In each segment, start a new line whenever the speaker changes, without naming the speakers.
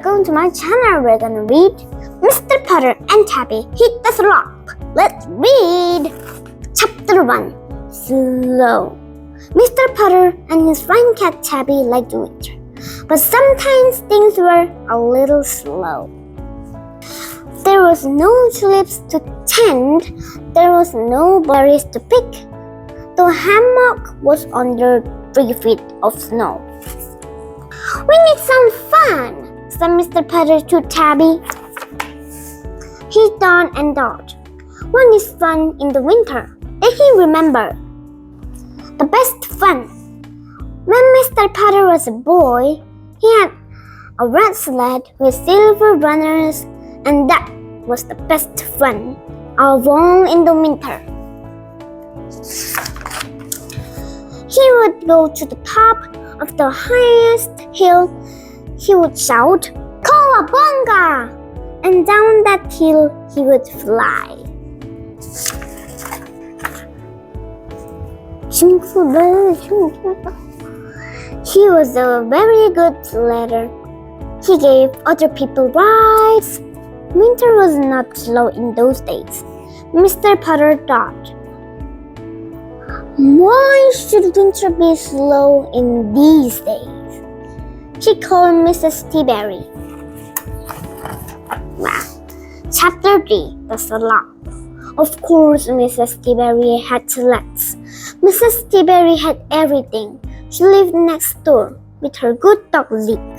welcome to my channel. We're gonna read Mr. Putter and Tabby Hit the Slop. Let's read! Chapter 1. Slow. Mr. Putter and his friend cat Tabby liked winter, but sometimes things were a little slow. There was no tulips to tend, there was no berries to pick. The hammock was under 3 feet of snow. "We need some fun," said Mr. Putter to Tabby. He thought and thought. What is fun in the winter? Then he remembered. The best fun. When Mr. Putter was a boy, he had a red sled with silver runners, and that was the best fun of all in the winter. He would go to the top of the highest hill. He would shout, "Cowabunga!" And down that hill he would fly. He was a very good sledder. He gave other people rides. Winter was not slow in those days. Mr. Putter thought, "Why should winter be slow in these days?" He called Mrs. Tiberi. Wow. Chapter 3. The Slop. Of course, Mrs. Tiberi had sleds. Mrs. Tiberi had everything. She lived next door with her good dog Zeke,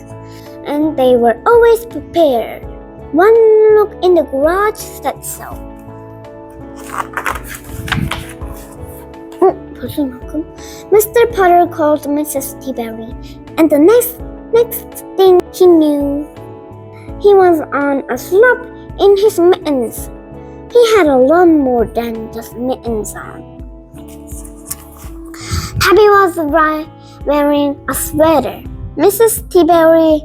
and they were always prepared. One look in the garage said so. Mr. Putter called Mrs. Tiberi, and the next thing he knew, he was on a slop in his mittens. He had a lot more than just mittens on. Tabby was wearing a sweater Mrs. Tiberi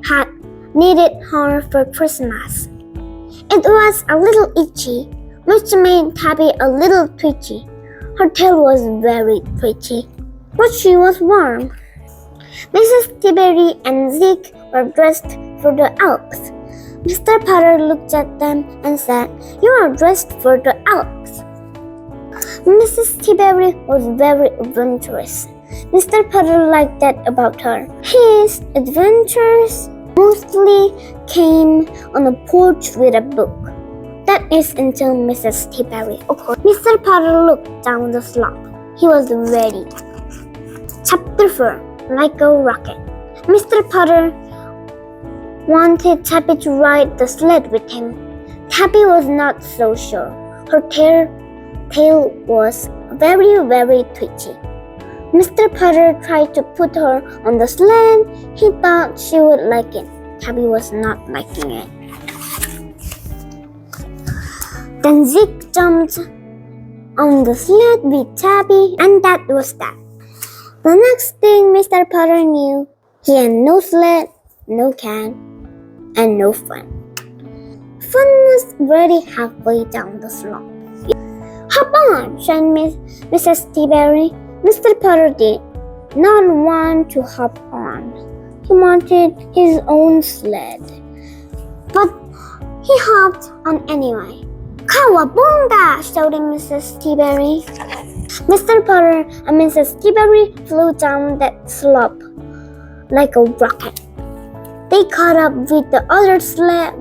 had knitted her for Christmas. It was a little itchy, which made Tabby a little twitchy. Her tail was very pretty, but she was warm. Mrs. Tiberi and Zeke were dressed for the Alps. Mr. Putter looked at them and said, "You are dressed for the Alps." Mrs. Tiberi was very adventurous. Mr. Putter liked that about her. His adventures mostly came on a porch with a book. That is until Mrs. Tiberi occurred. Mr. Putter looked down the slope. He was ready. Chapter 4. Like a Rocket. Mr. Putter wanted Tabby to ride the sled with him. Tabby was not so sure. Her tail was very, very twitchy. Mr. Putter tried to put her on the sled. He thought she would like it. Tabby was not liking it. Then Zeke jumped on the sled with Tabby, and that was that. The next thing Mr. Putter knew, he had no sled, no can, and no fun. Fun was already halfway down the slope. "Hop on," said Mrs. Tiberi. Mr. Putter did not want to hop on. He wanted his own sled. But he hopped on anyway. "Cowabunga!" shouted Mrs. Tiberi. Mr. Putter and Mrs. Tiberi flew down that slope like a rocket. They caught up with the other sled.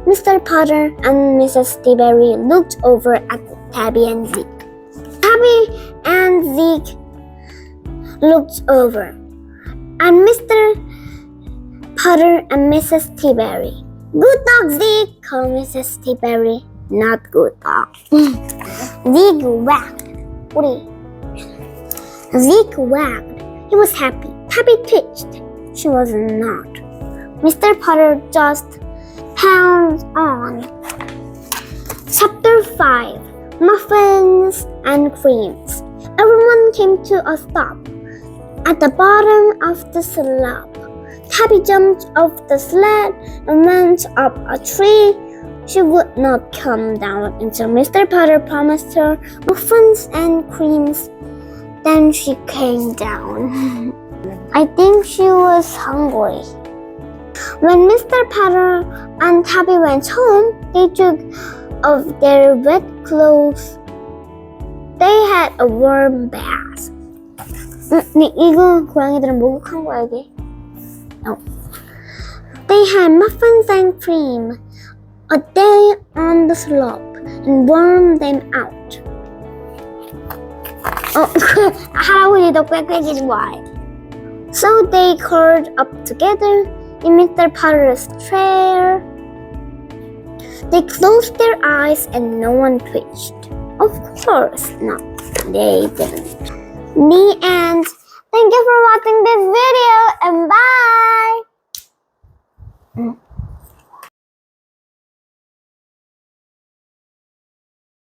Mr. Putter and Mrs. Tiberi looked over at Tabby and Zeke. Tabby and Zeke looked over at Mr. Putter and Mrs. Tiberi. "Good dog, Zeke," called Mrs. Tiberi. "Not good dog." Zeke wagged. Zeke wagged. He was happy. Tabby twitched. She was not. Mr. Putter just held on. Chapter 5. Muffins and Creams. Everyone came to a stop at the bottom of the slope. Tabby jumped off the sled and went up a tree. She would not come down until Mr. Putter promised her muffins and creams. Then she came down. I think she was hungry. When Mr. Putter and Tabby went home, they took off their wet clothes. They had a warm bath. 이거 고양이들은 목욕한 거야 이게? They had muffins and cream. A day on the slope and warmed them out. 할아버지도 꾀꾀기 좋아해. So they curled up together in Mr. Potter's chair. They closed their eyes and no one twitched. Of course not. They didn't. The end. Thank you for watching this video and bye.